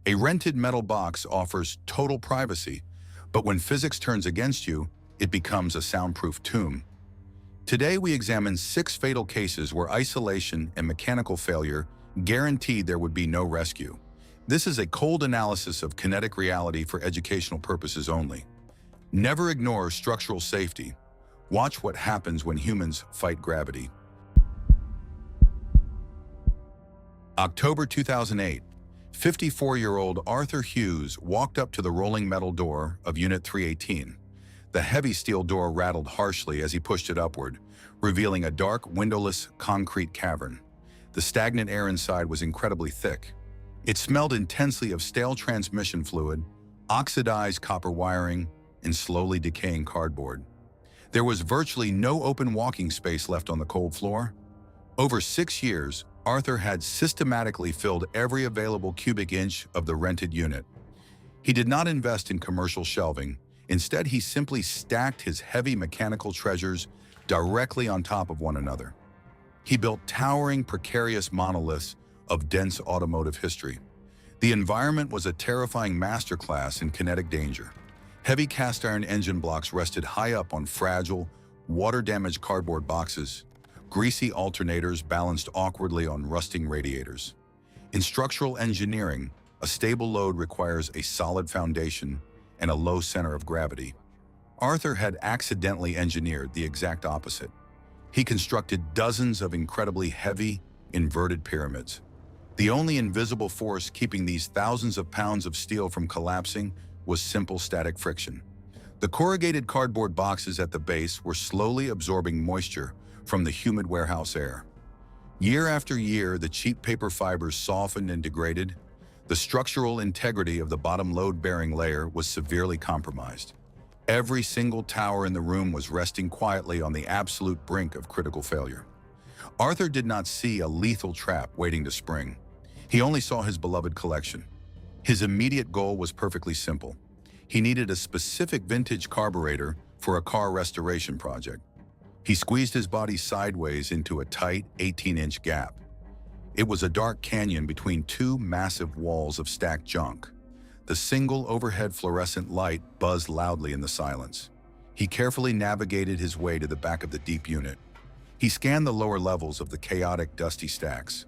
A rented metal box offers total privacy, but when physics turns against you, it becomes a soundproof tomb. Today we examine 6 fatal cases where isolation and mechanical failure guaranteed there would be no rescue. This is a cold analysis of kinetic reality for educational purposes only. Never ignore structural safety. Watch what happens when humans fight gravity. October 2008. 54-year-old Arthur Hughes walked up to the rolling metal door of Unit 318. The heavy steel door rattled harshly as he pushed it upward, revealing a dark, windowless concrete cavern. The stagnant air inside was incredibly thick. It smelled intensely of stale transmission fluid, oxidized copper wiring, and slowly decaying cardboard. There was virtually no open walking space left on the cold floor. Over 6 years, Arthur had systematically filled every available cubic inch of the rented unit. He did not invest in commercial shelving. Instead, he simply stacked his heavy mechanical treasures directly on top of one another. He built towering, precarious monoliths of dense automotive history. The environment was a terrifying masterclass in kinetic danger. Heavy cast-iron engine blocks rested high up on fragile, water-damaged cardboard boxes. Greasy alternators balanced awkwardly on rusting radiators. In structural engineering, a stable load requires a solid foundation and a low center of gravity. Arthur had accidentally engineered the exact opposite. He constructed dozens of incredibly heavy, inverted pyramids. The only invisible force keeping these thousands of pounds of steel from collapsing was simple static friction. The corrugated cardboard boxes at the base were slowly absorbing moisture from the humid warehouse air. Year after year, the cheap paper fibers softened and degraded. The structural integrity of the bottom load-bearing layer was severely compromised. Every single tower in the room was resting quietly on the absolute brink of critical failure. Arthur did not see a lethal trap waiting to spring. He only saw his beloved collection. His immediate goal was perfectly simple. He needed a specific vintage carburetor for a car restoration project. He squeezed his body sideways into a tight 18-inch gap. It was a dark canyon between 2 massive walls of stacked junk. The single overhead fluorescent light buzzed loudly in the silence. He carefully navigated his way to the back of the deep unit. He scanned the lower levels of the chaotic, dusty stacks.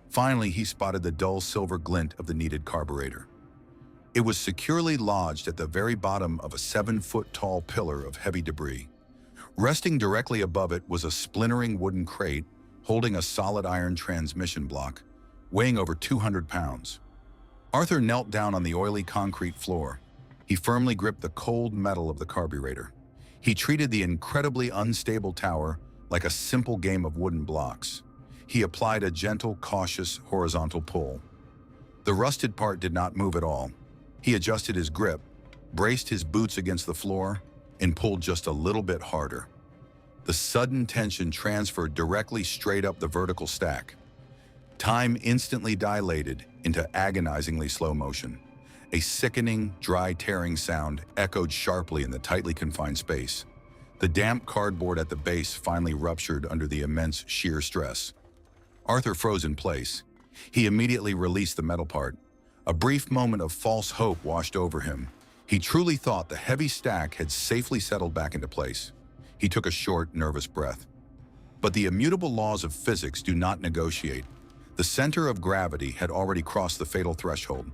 Finally, he spotted the dull silver glint of the needed carburetor. It was securely lodged at the very bottom of a 7-foot-tall pillar of heavy debris. Resting directly above it was a splintering wooden crate holding a solid iron transmission block, weighing over 200 pounds. Arthur knelt down on the oily concrete floor. He firmly gripped the cold metal of the carburetor. He treated the incredibly unstable tower like a simple game of wooden blocks. He applied a gentle, cautious, horizontal pull. The rusted part did not move at all. He adjusted his grip, braced his boots against the floor, and pulled just a little bit harder. The sudden tension transferred directly straight up the vertical stack. Time instantly dilated into agonizingly slow motion. A sickening, dry tearing sound echoed sharply in the tightly confined space. The damp cardboard at the base finally ruptured under the immense sheer stress. Arthur froze in place. He immediately released the metal part. A brief moment of false hope washed over him. He truly thought the heavy stack had safely settled back into place. He took a short, nervous breath. But the immutable laws of physics do not negotiate. The center of gravity had already crossed the fatal threshold.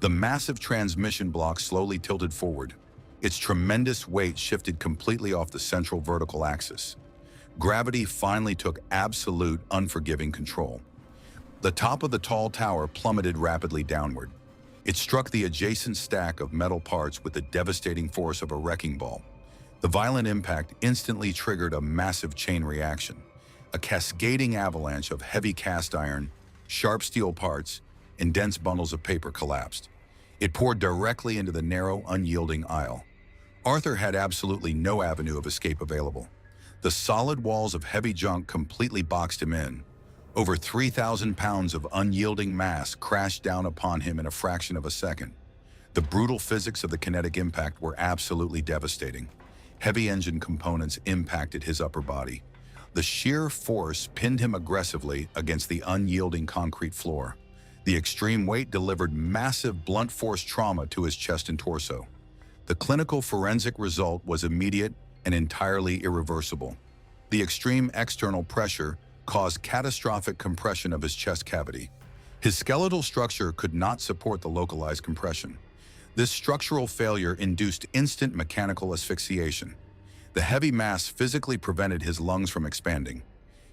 The massive transmission block slowly tilted forward. Its tremendous weight shifted completely off the central vertical axis. Gravity finally took absolute, unforgiving control. The top of the tall tower plummeted rapidly downward. It struck the adjacent stack of metal parts with the devastating force of a wrecking ball. The violent impact instantly triggered a massive chain reaction. A cascading avalanche of heavy cast iron, sharp steel parts, and dense bundles of paper collapsed. It poured directly into the narrow, unyielding aisle. Arthur had absolutely no avenue of escape available. The solid walls of heavy junk completely boxed him in. Over 3,000 pounds of unyielding mass crashed down upon him in a fraction of a second. The brutal physics of the kinetic impact were absolutely devastating. Heavy engine components impacted his upper body. The sheer force pinned him aggressively against the unyielding concrete floor. The extreme weight delivered massive blunt force trauma to his chest and torso. The clinical forensic result was immediate and entirely irreversible. The extreme external pressure caused catastrophic compression of his chest cavity. His skeletal structure could not support the localized compression. This structural failure induced instant mechanical asphyxiation. The heavy mass physically prevented his lungs from expanding.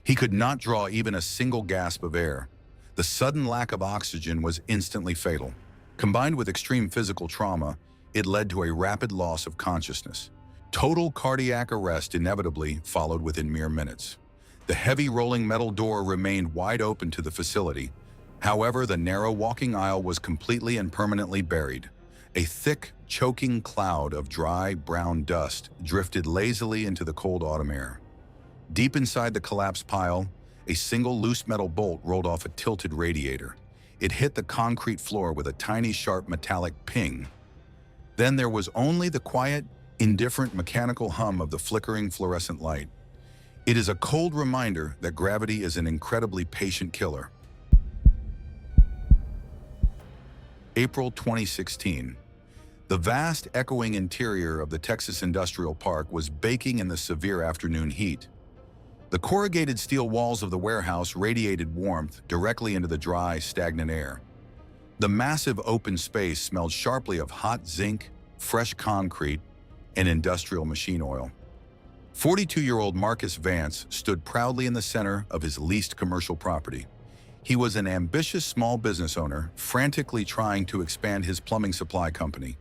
He could not draw even a single gasp of air. The sudden lack of oxygen was instantly fatal. Combined with extreme physical trauma, it led to a rapid loss of consciousness. Total cardiac arrest inevitably followed within mere minutes. The heavy rolling metal door remained wide open to the facility. However, the narrow walking aisle was completely and permanently buried. A thick, choking cloud of dry, brown dust drifted lazily into the cold autumn air. Deep inside the collapsed pile, a single loose metal bolt rolled off a tilted radiator. It hit the concrete floor with a tiny, sharp metallic ping. Then there was only the quiet, indifferent mechanical hum of the flickering fluorescent light. It is a cold reminder that gravity is an incredibly patient killer. April 2016. The vast, echoing interior of the Texas Industrial Park was baking in the severe afternoon heat. The corrugated steel walls of the warehouse radiated warmth directly into the dry, stagnant air. The massive open space smelled sharply of hot zinc, fresh concrete, and industrial machine oil. 42-year-old Marcus Vance stood proudly in the center of his leased commercial property. He was an ambitious small business owner, frantically trying to expand his plumbing supply company.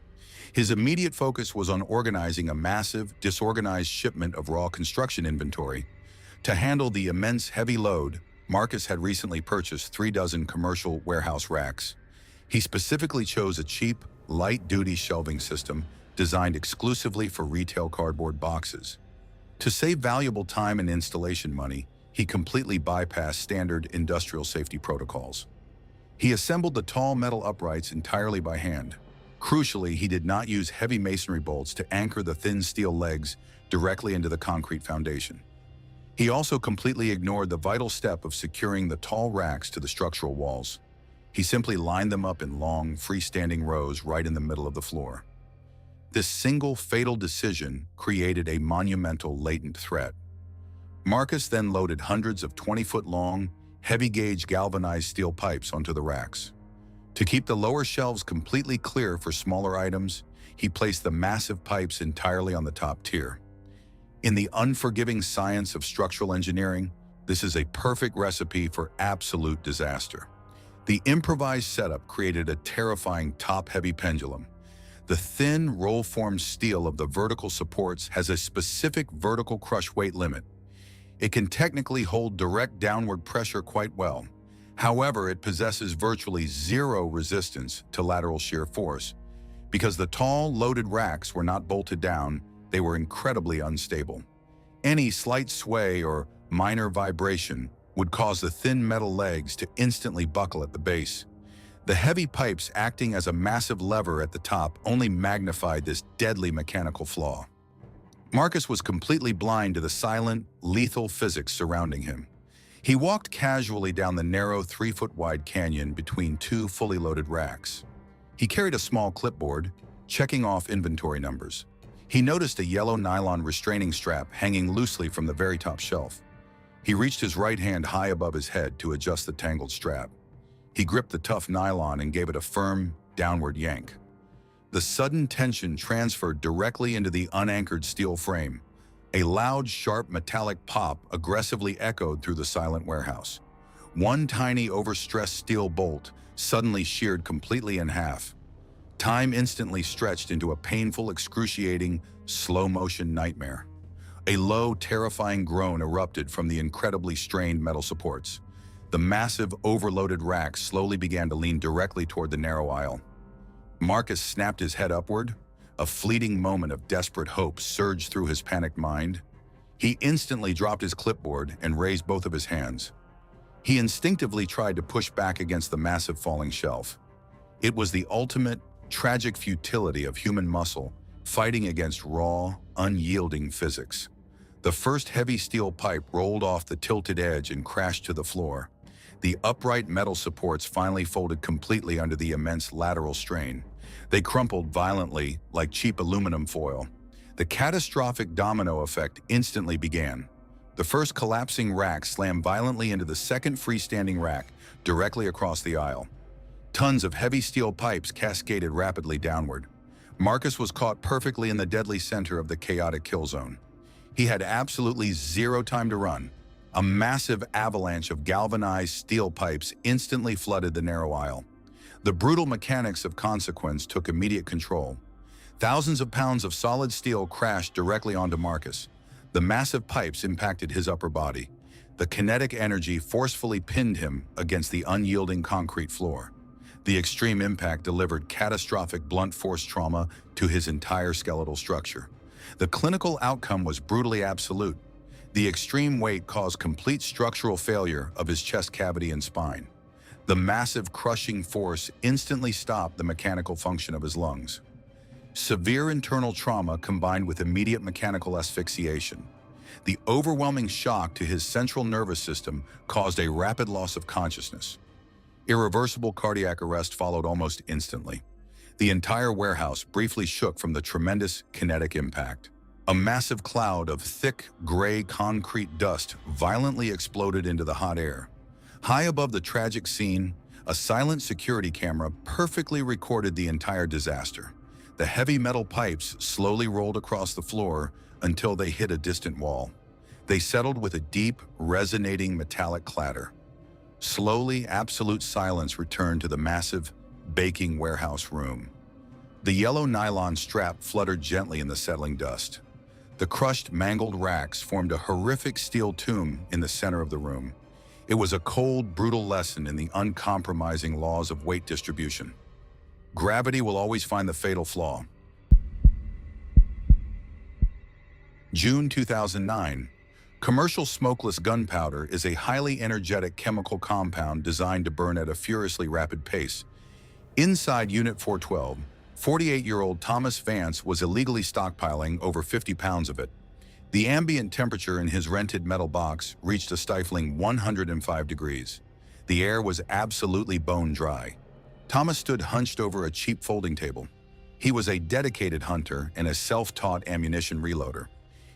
His immediate focus was on organizing a massive, disorganized shipment of raw construction inventory. To handle the immense heavy load, Marcus had recently purchased 36 commercial warehouse racks. He specifically chose a cheap, light-duty shelving system designed exclusively for retail cardboard boxes. To save valuable time and installation money, he completely bypassed standard industrial safety protocols. He assembled the tall metal uprights entirely by hand. Crucially, he did not use heavy masonry bolts to anchor the thin steel legs directly into the concrete foundation. He also completely ignored the vital step of securing the tall racks to the structural walls. He simply lined them up in long, freestanding rows right in the middle of the floor. This single fatal decision created a monumental latent threat. Marcus then loaded hundreds of 20-foot-long, heavy-gauge galvanized steel pipes onto the racks. To keep the lower shelves completely clear for smaller items, he placed the massive pipes entirely on the top tier. In the unforgiving science of structural engineering, this is a perfect recipe for absolute disaster. The improvised setup created a terrifying top-heavy pendulum. The thin, roll-formed steel of the vertical supports has a specific vertical crush weight limit. It can technically hold direct downward pressure quite well. However, it possesses virtually zero resistance to lateral shear force. Because the tall, loaded racks were not bolted down, they were incredibly unstable. Any slight sway or minor vibration would cause the thin metal legs to instantly buckle at the base. The heavy pipes acting as a massive lever at the top only magnified this deadly mechanical flaw. Marcus was completely blind to the silent, lethal physics surrounding him. He walked casually down the narrow 3-foot-wide canyon between two fully loaded racks. He carried a small clipboard, checking off inventory numbers. He noticed a yellow nylon restraining strap hanging loosely from the very top shelf. He reached his right hand high above his head to adjust the tangled strap. He gripped the tough nylon and gave it a firm, downward yank. The sudden tension transferred directly into the unanchored steel frame. A loud, sharp metallic pop aggressively echoed through the silent warehouse. One tiny, overstressed steel bolt suddenly sheared completely in half. Time instantly stretched into a painful, excruciating, slow-motion nightmare. A low, terrifying groan erupted from the incredibly strained metal supports. The massive, overloaded rack slowly began to lean directly toward the narrow aisle. Marcus snapped his head upward. A fleeting moment of desperate hope surged through his panicked mind. He instantly dropped his clipboard and raised both of his hands. He instinctively tried to push back against the massive falling shelf. It was the ultimate, tragic futility of human muscle fighting against raw, unyielding physics. The first heavy steel pipe rolled off the tilted edge and crashed to the floor. The upright metal supports finally folded completely under the immense lateral strain. They crumpled violently like cheap aluminum foil. The catastrophic domino effect instantly began. The first collapsing rack slammed violently into the second freestanding rack directly across the aisle. Tons of heavy steel pipes cascaded rapidly downward. Marcus was caught perfectly in the deadly center of the chaotic kill zone. He had absolutely zero time to run. A massive avalanche of galvanized steel pipes instantly flooded the narrow aisle. The brutal mechanics of consequence took immediate control. Thousands of pounds of solid steel crashed directly onto Marcus. The massive pipes impacted his upper body. The kinetic energy forcefully pinned him against the unyielding concrete floor. The extreme impact delivered catastrophic blunt force trauma to his entire skeletal structure. The clinical outcome was brutally absolute. The extreme weight caused complete structural failure of his chest cavity and spine. The massive crushing force instantly stopped the mechanical function of his lungs. Severe internal trauma combined with immediate mechanical asphyxiation. The overwhelming shock to his central nervous system caused a rapid loss of consciousness. Irreversible cardiac arrest followed almost instantly. The entire warehouse briefly shook from the tremendous kinetic impact. A massive cloud of thick, gray concrete dust violently exploded into the hot air. High above the tragic scene, a silent security camera perfectly recorded the entire disaster. The heavy metal pipes slowly rolled across the floor until they hit a distant wall. They settled with a deep, resonating metallic clatter. Slowly, absolute silence returned to the massive, baking warehouse room. The yellow nylon strap fluttered gently in the settling dust. The crushed, mangled racks formed a horrific steel tomb in the center of the room. It was a cold, brutal lesson in the uncompromising laws of weight distribution. Gravity will always find the fatal flaw. June 2009. Commercial smokeless gunpowder is a highly energetic chemical compound designed to burn at a furiously rapid pace. Inside Unit 412, 48-year-old Thomas Vance was illegally stockpiling over 50 pounds of it. The ambient temperature in his rented metal box reached a stifling 105 degrees. The air was absolutely bone dry. Thomas stood hunched over a cheap folding table. He was a dedicated hunter and a self-taught ammunition reloader.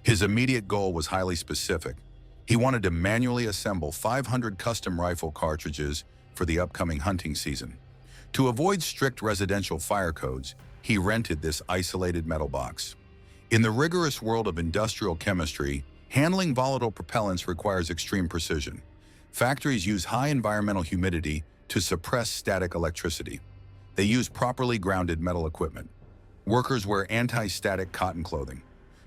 His immediate goal was highly specific. He wanted to manually assemble 500 custom rifle cartridges for the upcoming hunting season. To avoid strict residential fire codes, he rented this isolated metal box. In the rigorous world of industrial chemistry, handling volatile propellants requires extreme precision. Factories use high environmental humidity to suppress static electricity. They use properly grounded metal equipment. Workers wear anti-static cotton clothing.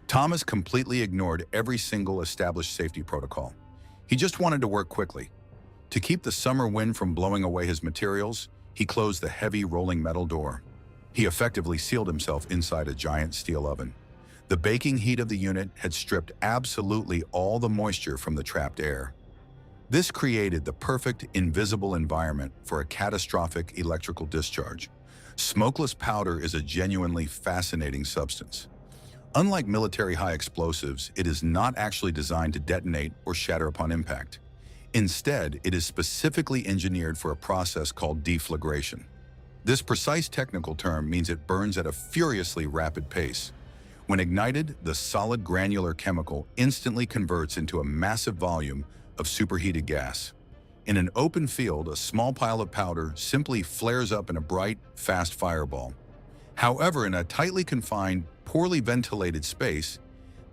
Thomas completely ignored every single established safety protocol. He just wanted to work quickly. To keep the summer wind from blowing away his materials, he closed the heavy rolling metal door. He effectively sealed himself inside a giant steel oven. The baking heat of the unit had stripped absolutely all the moisture from the trapped air. This created the perfect invisible environment for a catastrophic electrical discharge. Smokeless powder is a genuinely fascinating substance. Unlike military high explosives, it is not actually designed to detonate or shatter upon impact. Instead, it is specifically engineered for a process called deflagration. This precise technical term means it burns at a furiously rapid pace. When ignited, the solid granular chemical instantly converts into a massive volume of superheated gas. In an open field, a small pile of powder simply flares up in a bright, fast fireball. However, in a tightly confined, poorly ventilated space,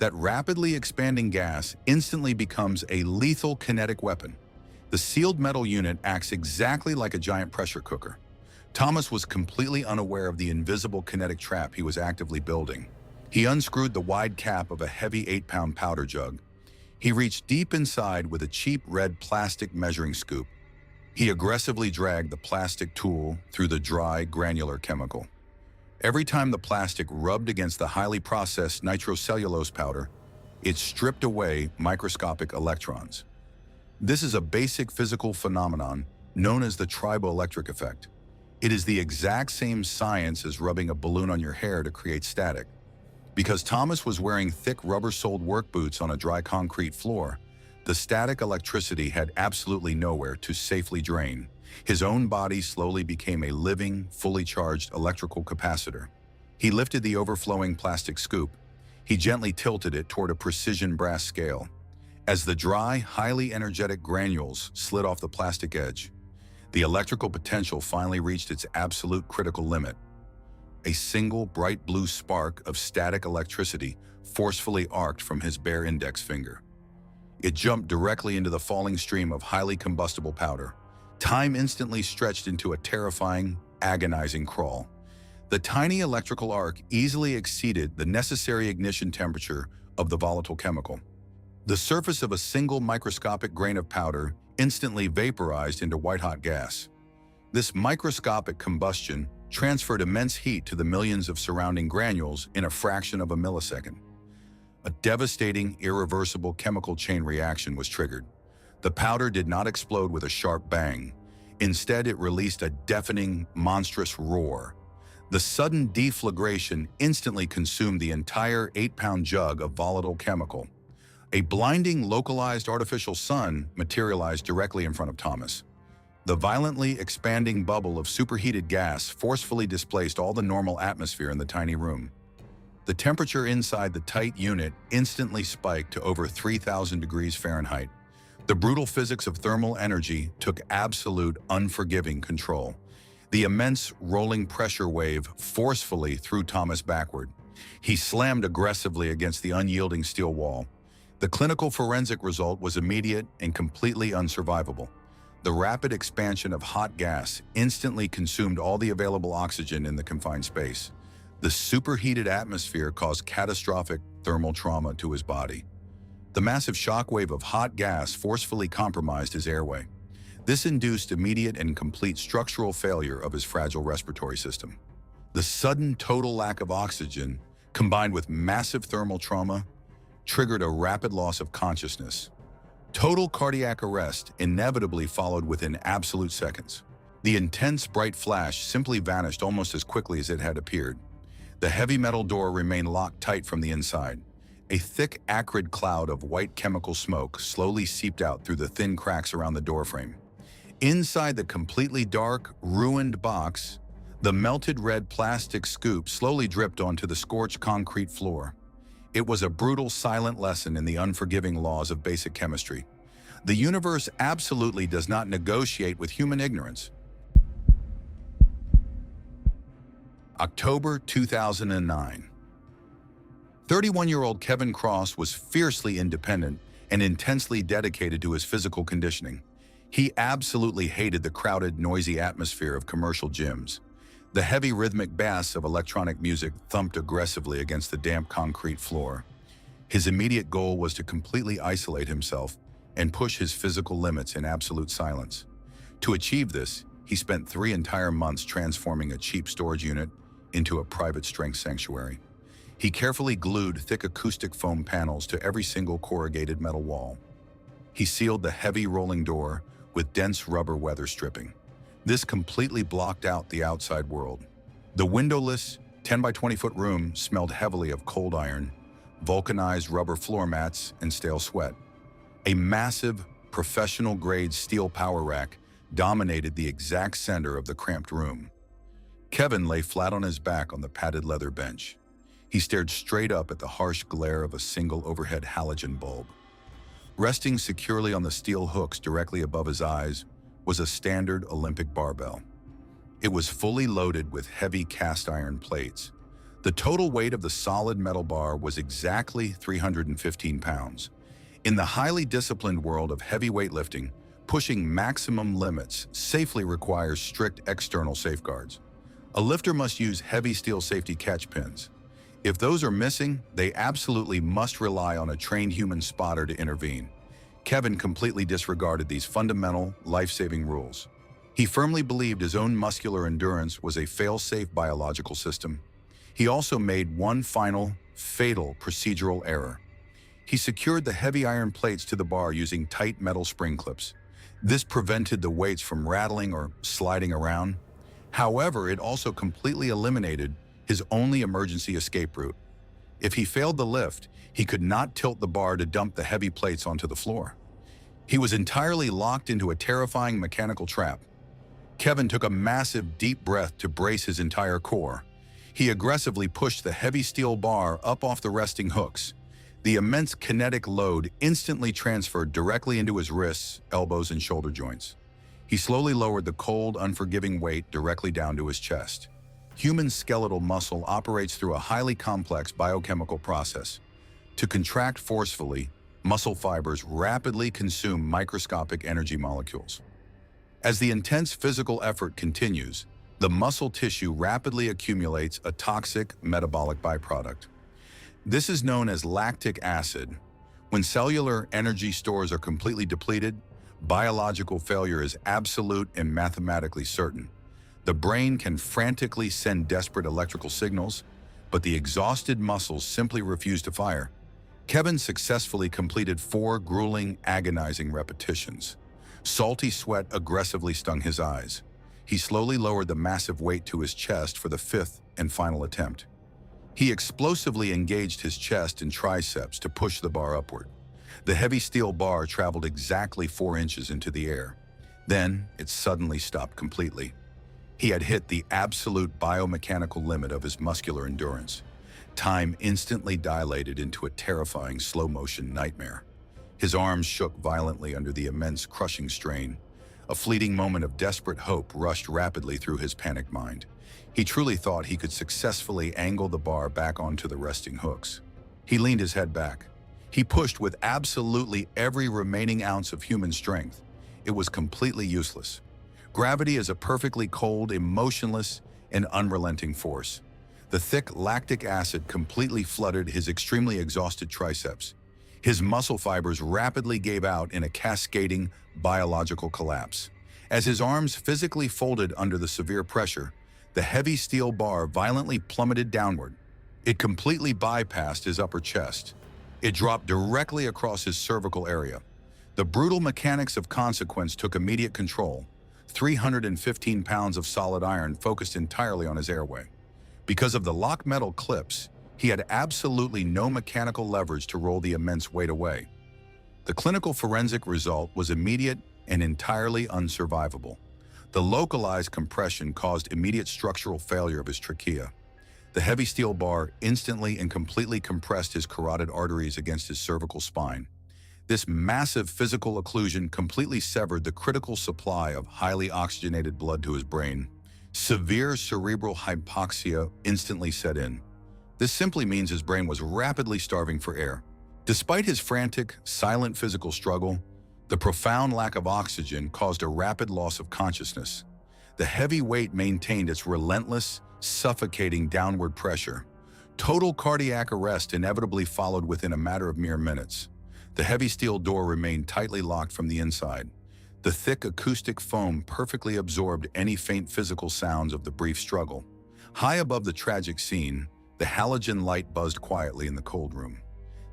that rapidly expanding gas instantly becomes a lethal kinetic weapon. The sealed metal unit acts exactly like a giant pressure cooker. Thomas was completely unaware of the invisible kinetic trap he was actively building. He unscrewed the wide cap of a heavy 8-pound powder jug. He reached deep inside with a cheap red plastic measuring scoop. He aggressively dragged the plastic tool through the dry, granular chemical. Every time the plastic rubbed against the highly processed nitrocellulose powder, it stripped away microscopic electrons. This is a basic physical phenomenon known as the triboelectric effect. It is the exact same science as rubbing a balloon on your hair to create static. Because Thomas was wearing thick rubber-soled work boots on a dry concrete floor, The static electricity had absolutely nowhere to safely drain. His own body slowly became a living, fully charged electrical capacitor. He lifted the overflowing plastic scoop. He gently tilted it toward a precision brass scale. As the dry, highly energetic granules slid off the plastic edge, the electrical potential finally reached its absolute critical limit. A single bright blue spark of static electricity forcefully arced from his bare index finger. It jumped directly into the falling stream of highly combustible powder. Time instantly stretched into a terrifying, agonizing crawl. The tiny electrical arc easily exceeded the necessary ignition temperature of the volatile chemical. The surface of a single microscopic grain of powder instantly vaporized into white-hot gas. This microscopic combustion transferred immense heat to the millions of surrounding granules in a fraction of a millisecond. A devastating, irreversible chemical chain reaction was triggered. The powder did not explode with a sharp bang. Instead, it released a deafening, monstrous roar. The sudden deflagration instantly consumed the entire 8-pound jug of volatile chemical. A blinding, localized artificial sun materialized directly in front of Thomas. The violently expanding bubble of superheated gas forcefully displaced all the normal atmosphere in the tiny room. The temperature inside the tight unit instantly spiked to over 3,000 degrees Fahrenheit. The brutal physics of thermal energy took absolute, unforgiving control. The immense rolling pressure wave forcefully threw Thomas backward. He slammed aggressively against the unyielding steel wall. The clinical forensic result was immediate and completely unsurvivable. The rapid expansion of hot gas instantly consumed all the available oxygen in the confined space. The superheated atmosphere caused catastrophic thermal trauma to his body. The massive shockwave of hot gas forcefully compromised his airway. This induced immediate and complete structural failure of his fragile respiratory system. The sudden total lack of oxygen, combined with massive thermal trauma, triggered a rapid loss of consciousness. Total cardiac arrest inevitably followed within absolute seconds. The intense bright flash simply vanished almost as quickly as it had appeared. The heavy metal door remained locked tight from the inside. A thick, acrid cloud of white chemical smoke slowly seeped out through the thin cracks around the doorframe. Inside the completely dark, ruined box, the melted red plastic scoop slowly dripped onto the scorched concrete floor. It was a brutal, silent lesson in the unforgiving laws of basic chemistry. The universe absolutely does not negotiate with human ignorance. October 2009. 31-year-old Kevin Cross was fiercely independent and intensely dedicated to his physical conditioning. He absolutely hated the crowded, noisy atmosphere of commercial gyms. The heavy rhythmic bass of electronic music thumped aggressively against the damp concrete floor. His immediate goal was to completely isolate himself and push his physical limits in absolute silence. To achieve this, he spent 3 entire months transforming a cheap storage unit into a private strength sanctuary. He carefully glued thick acoustic foam panels to every single corrugated metal wall. He sealed the heavy rolling door with dense rubber weather stripping. This completely blocked out the outside world. The windowless, 10 by 20 foot room smelled heavily of cold iron, vulcanized rubber floor mats, and stale sweat. A massive, professional-grade steel power rack dominated the exact center of the cramped room. Kevin lay flat on his back on the padded leather bench. He stared straight up at the harsh glare of a single overhead halogen bulb. Resting securely on the steel hooks directly above his eyes was a standard Olympic barbell. It was fully loaded with heavy cast iron plates. The total weight of the solid metal bar was exactly 315 pounds. In the highly disciplined world of heavy weightlifting, pushing maximum limits safely requires strict external safeguards. A lifter must use heavy steel safety catch pins. If those are missing, they absolutely must rely on a trained human spotter to intervene. Kevin completely disregarded these fundamental, life-saving rules. He firmly believed his own muscular endurance was a fail-safe biological system. He also made one final, fatal procedural error. He secured the heavy iron plates to the bar using tight metal spring clips. This prevented the weights from rattling or sliding around. However, it also completely eliminated his only emergency escape route. If he failed the lift, he could not tilt the bar to dump the heavy plates onto the floor. He was entirely locked into a terrifying mechanical trap. Kevin took a massive, deep breath to brace his entire core. He aggressively pushed the heavy steel bar up off the resting hooks. The immense kinetic load instantly transferred directly into his wrists, elbows, and shoulder joints. He slowly lowered the cold, unforgiving weight directly down to his chest. Human skeletal muscle operates through a highly complex biochemical process. To contract forcefully, muscle fibers rapidly consume microscopic energy molecules. As the intense physical effort continues, the muscle tissue rapidly accumulates a toxic metabolic byproduct. This is known as lactic acid. When cellular energy stores are completely depleted, biological failure is absolute and mathematically certain. The brain can frantically send desperate electrical signals, but the exhausted muscles simply refuse to fire. Kevin successfully completed 4 grueling, agonizing repetitions. Salty sweat aggressively stung his eyes. He slowly lowered the massive weight to his chest for the 5th and final attempt. He explosively engaged his chest and triceps to push the bar upward. The heavy steel bar traveled exactly 4 inches into the air. Then, it suddenly stopped completely. He had hit the absolute biomechanical limit of his muscular endurance. Time instantly dilated into a terrifying slow-motion nightmare. His arms shook violently under the immense crushing strain. A fleeting moment of desperate hope rushed rapidly through his panicked mind. He truly thought he could successfully angle the bar back onto the resting hooks. He leaned his head back. He pushed with absolutely every remaining ounce of human strength. It was completely useless. Gravity is a perfectly cold, emotionless, and unrelenting force. The thick lactic acid completely flooded his extremely exhausted triceps. His muscle fibers rapidly gave out in a cascading biological collapse. As his arms physically folded under the severe pressure, the heavy steel bar violently plummeted downward. It completely bypassed his upper chest. It dropped directly across his cervical area. The brutal mechanics of consequence took immediate control. 315 pounds of solid iron focused entirely on his airway. Because of the lock metal clips, he had absolutely no mechanical leverage to roll the immense weight away. The clinical forensic result was immediate and entirely unsurvivable. The localized compression caused immediate structural failure of his trachea. The heavy steel bar instantly and completely compressed his carotid arteries against his cervical spine. This massive physical occlusion completely severed the critical supply of highly oxygenated blood to his brain. Severe cerebral hypoxia instantly set in. This simply means his brain was rapidly starving for air. Despite his frantic, silent physical struggle, the profound lack of oxygen caused a rapid loss of consciousness. The heavy weight maintained its relentless, suffocating downward pressure. Total cardiac arrest inevitably followed within a matter of mere minutes. The heavy steel door remained tightly locked from the inside. The thick acoustic foam perfectly absorbed any faint physical sounds of the brief struggle. High above the tragic scene, the halogen light buzzed quietly in the cold room.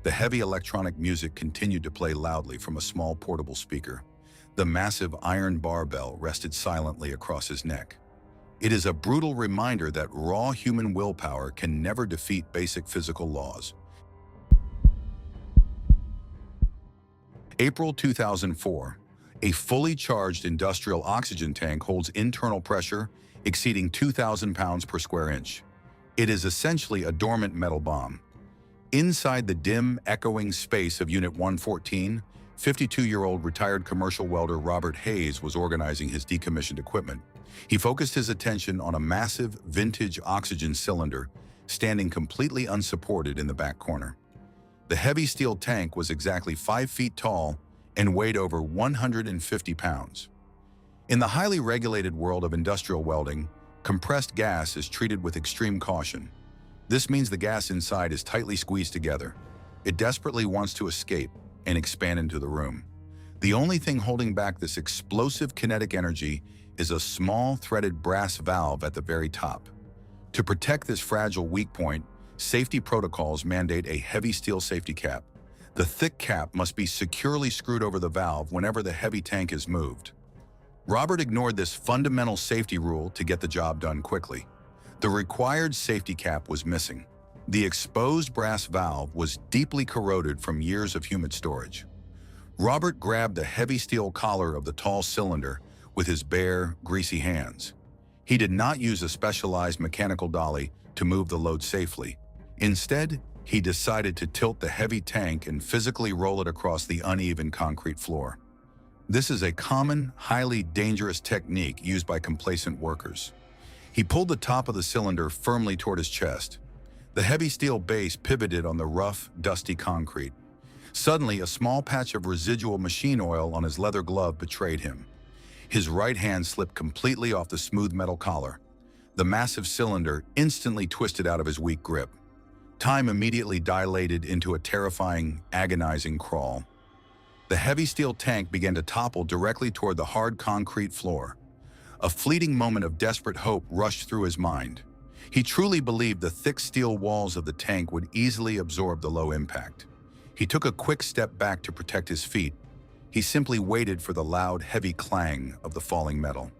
The heavy electronic music continued to play loudly from a small portable speaker. The massive iron barbell rested silently across his neck. It is a brutal reminder that raw human willpower can never defeat basic physical laws. April 2004. A fully charged industrial oxygen tank holds internal pressure exceeding 2,000 pounds per square inch. It is essentially a dormant metal bomb. Inside the dim, echoing space of Unit 114, 52-year-old retired commercial welder Robert Hayes was organizing his decommissioned equipment. He focused his attention on a massive, vintage oxygen cylinder standing completely unsupported in the back corner. The heavy steel tank was exactly 5 feet tall and weighed over 150 pounds. In the highly regulated world of industrial welding, compressed gas is treated with extreme caution. This means the gas inside is tightly squeezed together. It desperately wants to escape and expand into the room. The only thing holding back this explosive kinetic energy is a small threaded brass valve at the very top. To protect this fragile weak point, safety protocols mandate a heavy steel safety cap. The thick cap must be securely screwed over the valve whenever the heavy tank is moved. Robert ignored this fundamental safety rule to get the job done quickly. The required safety cap was missing. The exposed brass valve was deeply corroded from years of humid storage. Robert grabbed the heavy steel collar of the tall cylinder with his bare, greasy hands. He did not use a specialized mechanical dolly to move the load safely. Instead, he decided to tilt the heavy tank and physically roll it across the uneven concrete floor. This is a common, highly dangerous technique used by complacent workers. He pulled the top of the cylinder firmly toward his chest. The heavy steel base pivoted on the rough, dusty concrete. Suddenly, a small patch of residual machine oil on his leather glove betrayed him. His right hand slipped completely off the smooth metal collar. The massive cylinder instantly twisted out of his weak grip. Time immediately dilated into a terrifying, agonizing crawl. The heavy steel tank began to topple directly toward the hard concrete floor. A fleeting moment of desperate hope rushed through his mind. He truly believed the thick steel walls of the tank would easily absorb the low impact. He took a quick step back to protect his feet. He simply waited for the loud, heavy clang of the falling metal.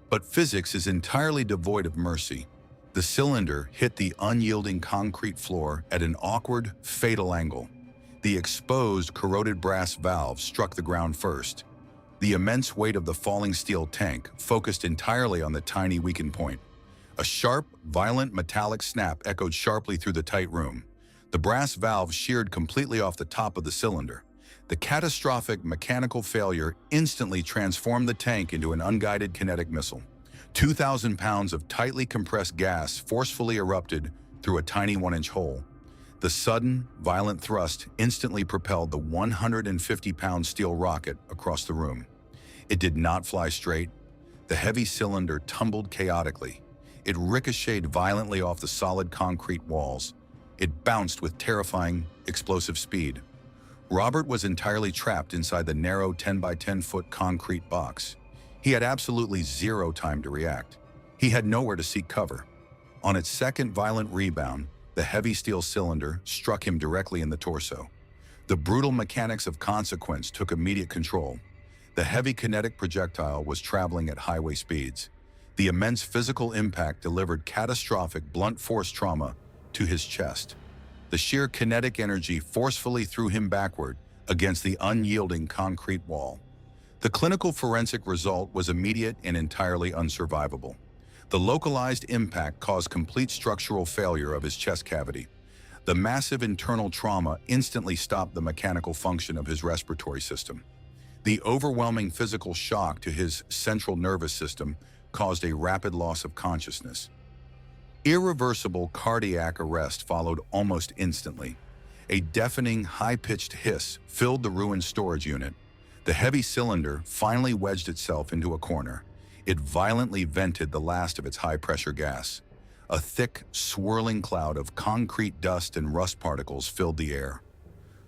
But physics is entirely devoid of mercy. The cylinder hit the unyielding concrete floor at an awkward, fatal angle. The exposed, corroded brass valve struck the ground first. The immense weight of the falling steel tank focused entirely on the tiny weakened point. A sharp, violent metallic snap echoed sharply through the tight room. The brass valve sheared completely off the top of the cylinder. The catastrophic mechanical failure instantly transformed the tank into an unguided kinetic missile. 2,000 pounds of tightly compressed gas forcefully erupted through a tiny 1-inch hole. The sudden, violent thrust instantly propelled the 150-pound steel rocket across the room. It did not fly straight. The heavy cylinder tumbled chaotically. It ricocheted violently off the solid concrete walls. It bounced with terrifying, explosive speed. Robert was entirely trapped inside the narrow 10-by-10-foot concrete box. He had absolutely zero time to react. He had nowhere to seek cover. On its second violent rebound, the heavy steel cylinder struck him directly in the torso. The brutal mechanics of consequence took immediate control. The heavy kinetic projectile was traveling at highway speeds. The immense physical impact delivered catastrophic blunt force trauma to his chest. The sheer kinetic energy forcefully threw him backward against the unyielding concrete wall. The clinical forensic result was immediate and entirely unsurvivable. The localized impact caused complete structural failure of his chest cavity. The massive internal trauma instantly stopped the mechanical function of his respiratory system. The overwhelming physical shock to his central nervous system caused a rapid loss of consciousness. Irreversible cardiac arrest followed almost instantly. A deafening, high-pitched hiss filled the ruined storage unit. The heavy cylinder finally wedged itself into a corner. It violently vented the last of its high-pressure gas. A thick, swirling cloud of concrete dust and rust particles filled the air.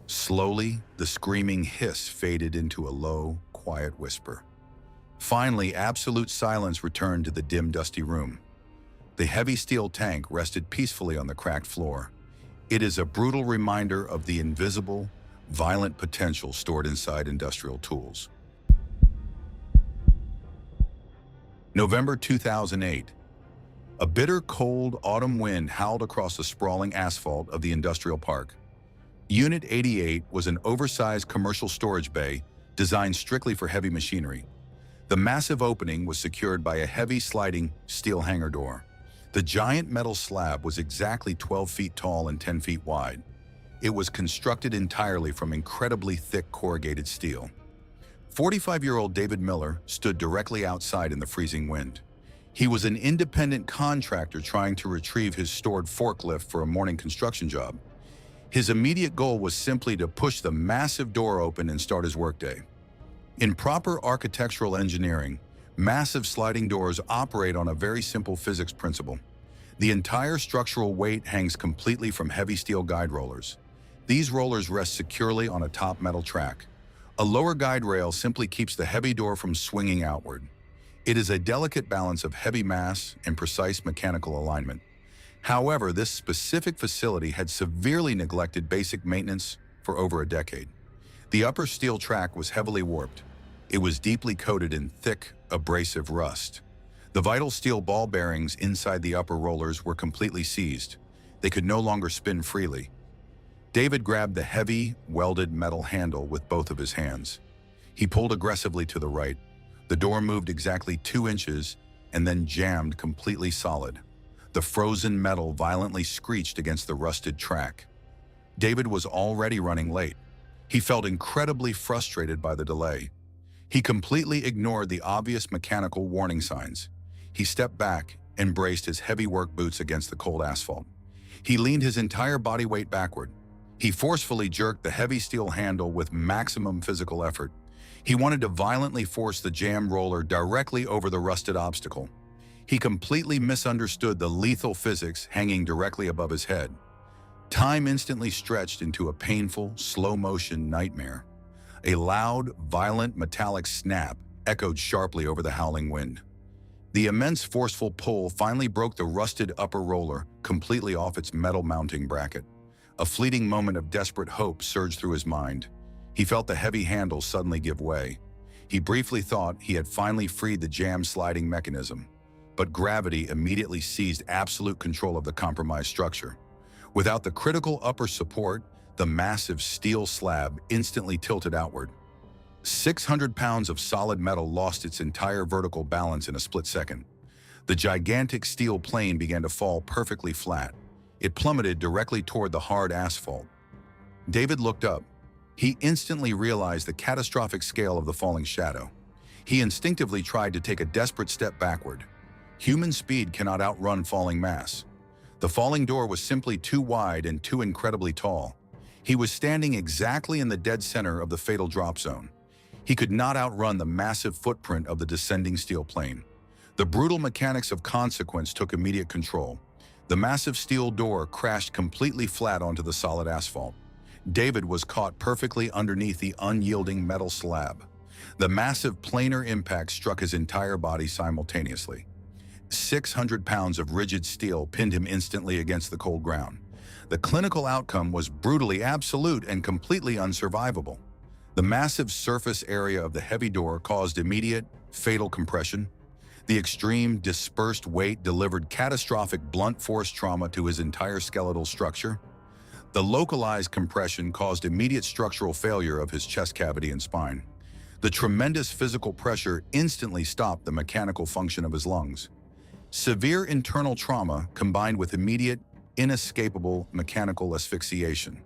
Slowly, the screaming hiss faded into a low, quiet whisper. Finally, absolute silence returned to the dim, dusty room. The heavy steel tank rested peacefully on the cracked floor. It is a brutal reminder of the invisible, violent potential stored inside industrial tools. November 2008. A bitter, cold autumn wind howled across the sprawling asphalt of the industrial park. Unit 88 was an oversized commercial storage bay designed strictly for heavy machinery. The massive opening was secured by a heavy sliding steel hangar door. The giant metal slab was exactly 12 feet tall and 10 feet wide. It was constructed entirely from incredibly thick corrugated steel. 45-year-old David Miller stood directly outside in the freezing wind. He was an independent contractor trying to retrieve his stored forklift for a morning construction job. His immediate goal was simply to push the massive door open and start his workday. In proper architectural engineering, massive sliding doors operate on a very simple physics principle. The entire structural weight hangs completely from heavy steel guide rollers. These rollers rest securely on a top metal track. A lower guide rail simply keeps the heavy door from swinging outward. It is a delicate balance of heavy mass and precise mechanical alignment. However, this specific facility had severely neglected basic maintenance for over a decade. The upper steel track was heavily warped. It was deeply coated in thick, abrasive rust. The vital steel ball bearings inside the upper rollers were completely seized. They could no longer spin freely. David grabbed the heavy, welded metal handle with both of his hands. He pulled aggressively to the right. The door moved exactly 2 inches and then jammed completely solid. The frozen metal violently screeched against the rusted track. David was already running late. He felt incredibly frustrated by the delay. He completely ignored the obvious mechanical warning signs. He stepped back and braced his heavy work boots against the cold asphalt. He leaned his entire body weight backward. He forcefully jerked the heavy steel handle with maximum physical effort. He wanted to violently force the jam roller directly over the rusted obstacle. He completely misunderstood the lethal physics hanging directly above his head. Time instantly stretched into a painful, slow-motion nightmare. A loud, violent, metallic snap echoed sharply over the howling wind. The immense, forceful pull finally broke the rusted upper roller completely off its metal mounting bracket. A fleeting moment of desperate hope surged through his mind. He felt the heavy handle suddenly give way. He briefly thought he had finally freed the jam sliding mechanism, but gravity immediately seized absolute control of the compromised structure. Without the critical upper support, the massive steel slab instantly tilted outward. 600 pounds of solid metal lost its entire vertical balance in a split second. The gigantic steel plane began to fall perfectly flat. It plummeted directly toward the hard asphalt. David looked up. He instantly realized the catastrophic scale of the falling shadow. He instinctively tried to take a desperate step backward. Human speed cannot outrun falling mass. The falling door was simply too wide and too incredibly tall. He was standing exactly in the dead center of the fatal drop zone. He could not outrun the massive footprint of the descending steel plane. The brutal mechanics of consequence took immediate control. The massive steel door crashed completely flat onto the solid asphalt. David was caught perfectly underneath the unyielding metal slab. The massive planar impact struck his entire body simultaneously. 600 pounds of rigid steel pinned him instantly against the cold ground. The clinical outcome was brutally absolute and completely unsurvivable. The massive surface area of the heavy door caused immediate, fatal compression. The extreme, dispersed weight delivered catastrophic blunt force trauma to his entire skeletal structure. The localized compression caused immediate structural failure of his chest cavity and spine. The tremendous physical pressure instantly stopped the mechanical function of his lungs. Severe internal trauma combined with immediate, inescapable mechanical asphyxiation.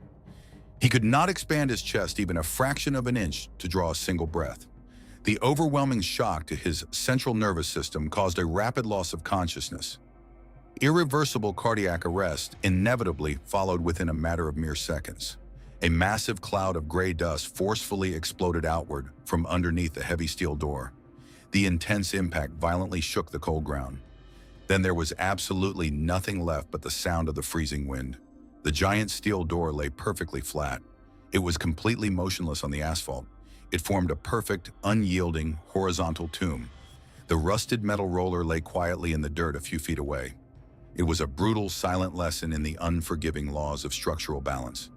He could not expand his chest even a fraction of an inch to draw a single breath. The overwhelming shock to his central nervous system caused a rapid loss of consciousness. Irreversible cardiac arrest inevitably followed within a matter of mere seconds. A massive cloud of gray dust forcefully exploded outward from underneath the heavy steel door. The intense impact violently shook the cold ground. Then there was absolutely nothing left but the sound of the freezing wind. The giant steel door lay perfectly flat. It was completely motionless on the asphalt. It formed a perfect, unyielding, horizontal tomb. The rusted metal roller lay quietly in the dirt a few feet away. It was a brutal, silent lesson in the unforgiving laws of structural balance.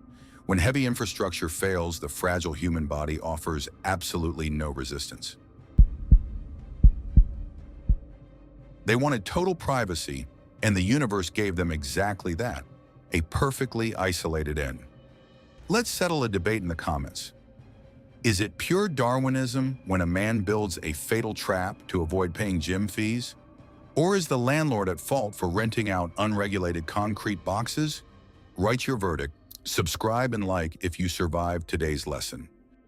When heavy infrastructure fails, the fragile human body offers absolutely no resistance. They wanted total privacy, and the universe gave them exactly that, a perfectly isolated end. Let's settle a debate in the comments. Is it pure Darwinism when a man builds a fatal trap to avoid paying gym fees? Or is the landlord at fault for renting out unregulated concrete boxes? Write your verdict, subscribe and like if you survived today's lesson.